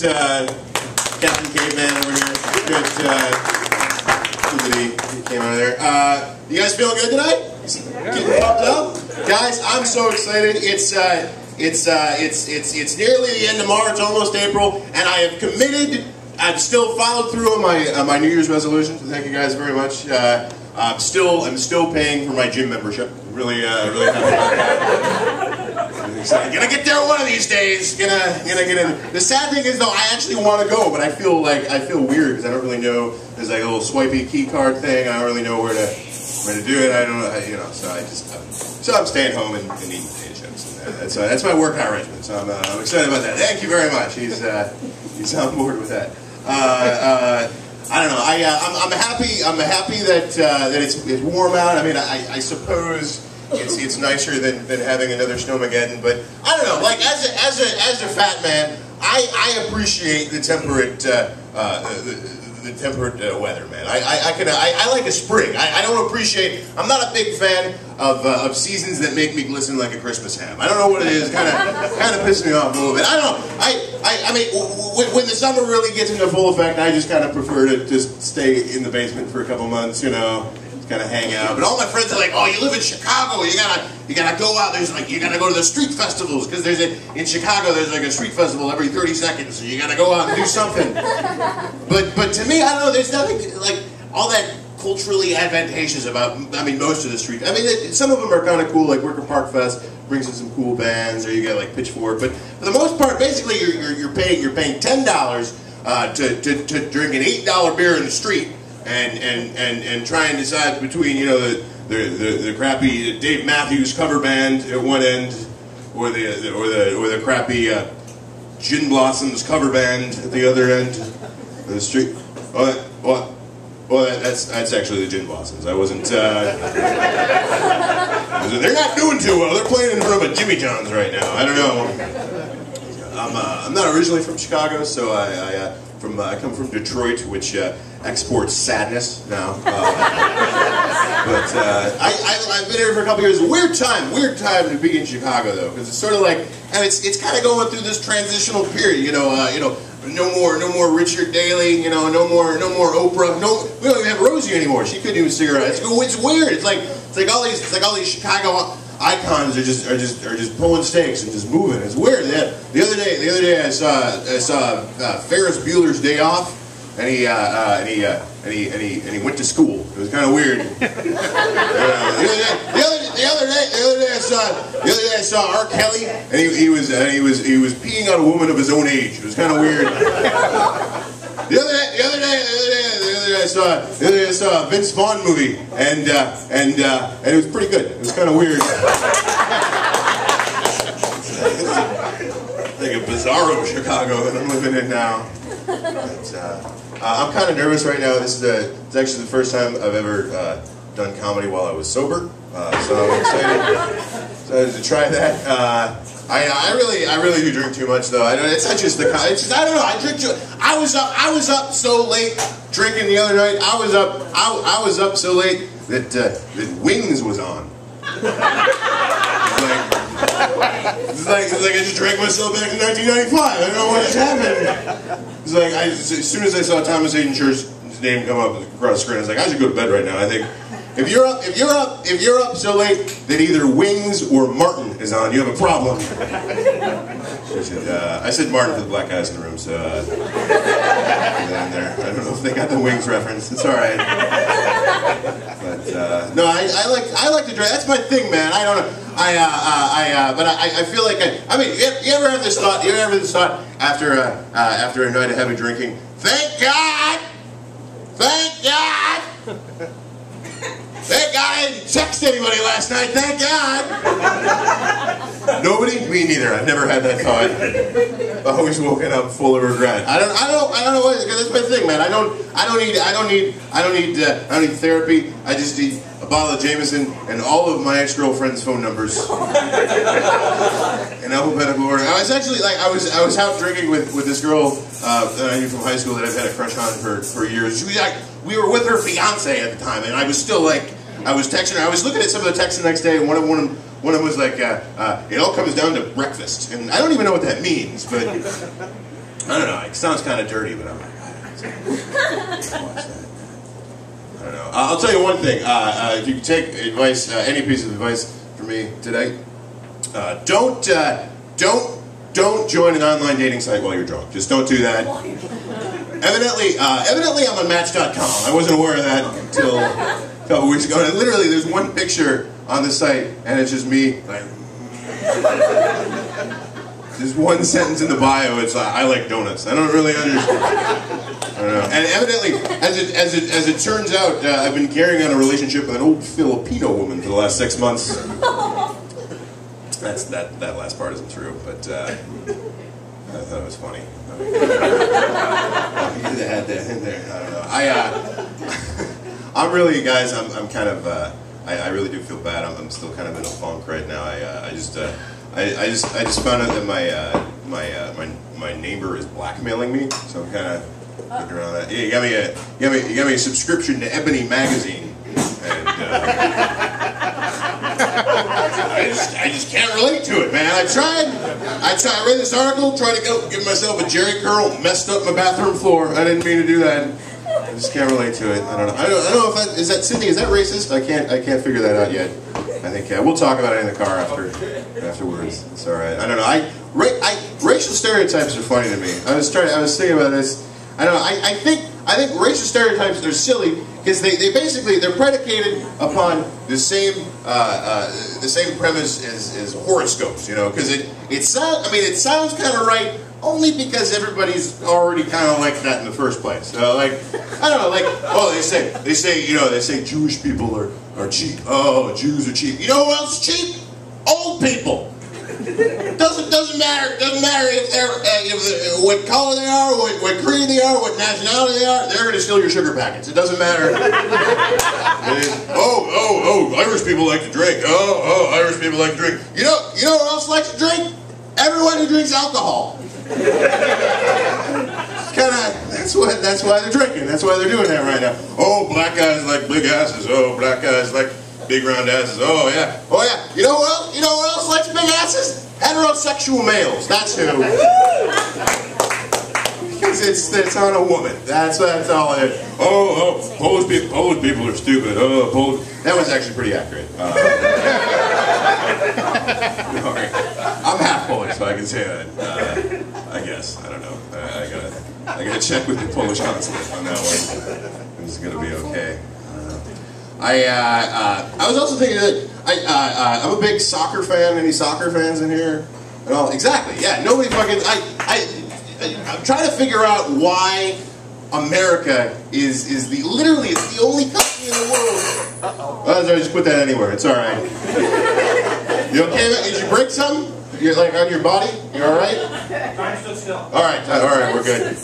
Captain Caveman over here. Good that he came out of there. You guys feeling good tonight? Getting pumped up? Guys, I'm so excited. It's nearly the end of March, almost April, and I have committed. I've still followed through on my New Year's resolution. So thank you guys very much. I'm still paying for my gym membership. Really happy about that. Gonna get there one of these days. Gonna get in. The sad thing is though, I actually want to go, but I feel weird because I don't really know. There's like a little swipey key card thing. I don't really know where to do it. I don't know. So I'm staying home and eating potato chips. And that's my workout regimen. So I'm excited about that. Thank you very much. He's on board with that. I don't know. I'm happy. I'm happy that it's warm out. I mean, I suppose. It's nicer than having another Snowmageddon, but I don't know. Like as a fat man, I appreciate the temperate weather, man. I like a spring. I don't appreciate. I'm not a big fan of seasons that make me glisten like a Christmas ham. I don't know what it is. Kind of pisses me off a little bit. I don't know. I mean, when the summer really gets into full effect, I just kind of prefer to just stay in the basement for a couple months, you know. Kind of hang out, but all my friends are like, "Oh, you live in Chicago. You gotta go out. You gotta go to the street festivals because in Chicago there's like a street festival every 30 seconds. So you gotta go out and do something." But to me, I don't know. There's nothing like all that culturally advantageous about. I mean, most of the street. I mean, some of them are kind of cool. Like Wicker Park Fest brings in some cool bands, or you get like Pitchfork. But for the most part, basically, you're paying $10 to drink an $8 beer in the street. And try and decide between, you know, the crappy Dave Matthews cover band at one end, or the crappy Gin Blossoms cover band at the other end of the street. Well, that's actually the Gin Blossoms. I wasn't. They're not doing too well. They're playing in front of a Jimmy John's right now. I don't know. I'm not originally from Chicago, so I come from Detroit, which exports sadness now. But I've been here for a couple years. Weird time to be in Chicago though, because it's sort of like, and it's kind of going through this transitional period. You know, no more Richard Daley. You know, no more Oprah. We don't even have Rosie anymore. She couldn't do cigarettes. It's weird. It's like all these Chicago icons are just pulling stakes and just moving. It's weird. The other day I saw Ferris Bueller's Day Off, and he went to school. It was kind of weird. The other day I saw R. Kelly, and he was peeing on a woman of his own age. It was kind of weird. The other day I saw a Vince Vaughn movie, and it was pretty good. It was kind of weird. It's like a bizarro Chicago that I'm living in now. But, I'm kind of nervous right now. It's actually the first time I've ever done comedy while I was sober, so I'm excited to try that. I really do drink too much though. It's not just the. I don't know. I drink too. I was up so late drinking the other night. I was up so late that Wings was on. It's like I just drank myself back in 1995. I don't know what just happened. It's like as soon as I saw Thomas Hayden Church's name come up across the screen, I was like, I should go to bed right now. I think. If you're up so late that either Wings or Martin is on, you have a problem. I said Martin for the black guys in the room, so there. I don't know if they got the Wings reference. It's all right. But no, I like to drink. That's my thing, man. I don't know. But I feel like I mean, you ever have this thought? You ever have this thought after a night of heavy drinking? Thank God! Thank God! Thank God I didn't text anybody last night, thank God! Nobody? Me neither. I've never had that thought. I've always woken up full of regret. I don't know what, that's my thing, man. I don't need therapy. I just need a bottle of Jameson and all of my ex-girlfriend's phone numbers. In alphabetical order. I was actually like, I was out drinking with this girl that I knew from high school that I've had a crush on for years. She was like, we were with her fiance at the time, and I was still like, I was texting her. I was looking at some of the texts the next day, and one of them was like, it all comes down to breakfast, and I don't even know what that means, but I don't know, it sounds kind of dirty, but I'm like, watch that. I don't know. I'll tell you one thing. If you can take advice, any piece of advice from me today, don't join an online dating site while you're drunk. Just don't do that. Evidently, I'm on Match.com. I wasn't aware of that until a couple weeks ago. And literally, there's one picture on the site, and it's just me, like, just one sentence in the bio. It's like, I like donuts. I don't really understand. I don't know. And evidently, as it turns out, I've been carrying on a relationship with an old Filipino woman for the last 6 months. That last part isn't true, but I thought it was funny. Had that in there. I don't know. I'm really, guys. I'm kind of. I really do feel bad. I'm still kind of in a funk right now. I just found out that my neighbor is blackmailing me, so I'm kind of looking around that. Yeah, you got me a subscription to Ebony magazine, and I just can't relate to it, man. I read this article, tried to give myself a Jerry curl, messed up my bathroom floor. I didn't mean to do that. I just can't relate to it. I don't know. I don't know if that is Sydney. Is that racist? I can't figure that out yet. I think we'll talk about it in the car afterwards. It's all right. I don't know. Racial stereotypes are funny to me. I was thinking about this. I don't know. I think racial stereotypes are silly because they're predicated upon the same premise as horoscopes. You know, because it sounds kind of right. Only because everybody's already kind of like that in the first place. Like, I don't know, like, oh, they say Jewish people are cheap. Oh, Jews are cheap. You know who else is cheap? Old people. Doesn't matter if they're what color they are, what creed they are, what nationality they are. They're going to steal your sugar packets. It doesn't matter. Oh, Irish people like to drink. Oh, Irish people like to drink. You know who else likes to drink? Everyone who drinks alcohol. That's why they're drinking. That's why they're doing that right now. Oh, black guys like big asses. Oh, black guys like big round asses. Oh yeah. You know who else likes big asses? Heterosexual males. That's who. Because it's on a woman. That's all it is. Oh, Polish people are stupid. Oh, Polish. That was actually pretty accurate. I'm half Polish, so I can say that. I guess. I don't know. I gotta check with the Polish consulate on that one. It's gonna be okay. I was also thinking that I'm a big soccer fan. Any soccer fans in here? At all? Exactly. Yeah. Nobody fucking. I'm trying to figure out why America is literally the only country in the world. Well, I just put that anywhere. It's all right. You okay? Did you break something? You're like on your body? You all right? I'm still still. All right. We're good.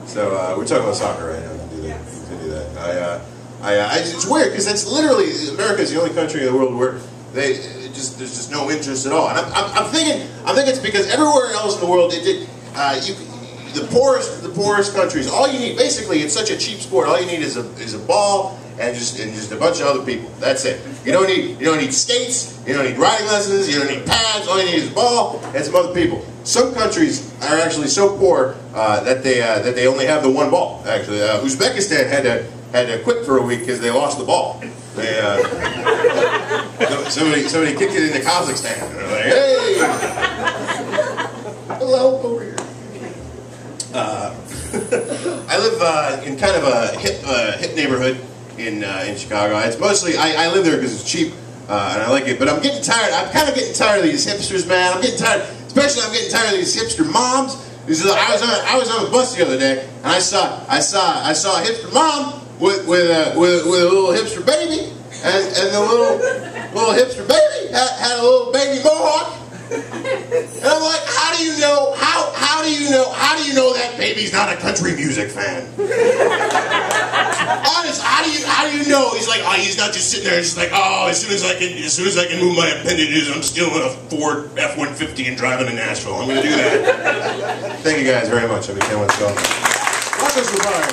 So we're talking about soccer right now. We can do that. It's weird because that's literally America's the only country in the world where there's just no interest at all. And I'm thinking it's because everywhere else in the world the poorest countries, all you need, basically, it's such a cheap sport. All you need is a ball and just a bunch of other people. That's it. You don't need skates. You don't need riding lessons. You don't need pads. All you need is a ball and some other people. Some countries are actually so poor that they only have the one ball. Actually, Uzbekistan had to quit for a week because they lost the ball. Somebody kicked it into Kazakhstan. And they're like, hey, hello, over here. I live in kind of a hip neighborhood in Chicago. It's mostly I live there because it's cheap and I like it. But I'm getting tired. I'm kind of getting tired of these hipsters, man. I'm getting tired. Especially I'm getting tired of these hipster moms. I was on the bus the other day and I saw a hipster mom with a little hipster baby and the little hipster baby had a little baby mohawk. And I'm like, how do you know that baby's not a country music fan? Honest, how do you know? He's like, oh, he's not just sitting there. He's like, oh, as soon as I can move my appendages, I'm stealing a Ford F-150 and driving to Nashville. I'm going to do that. Thank you guys very much. I can't let go. Marcus Rivard.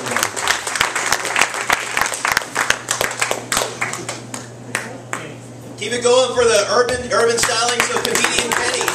Keep it going for the urban stylings of comedian Penny.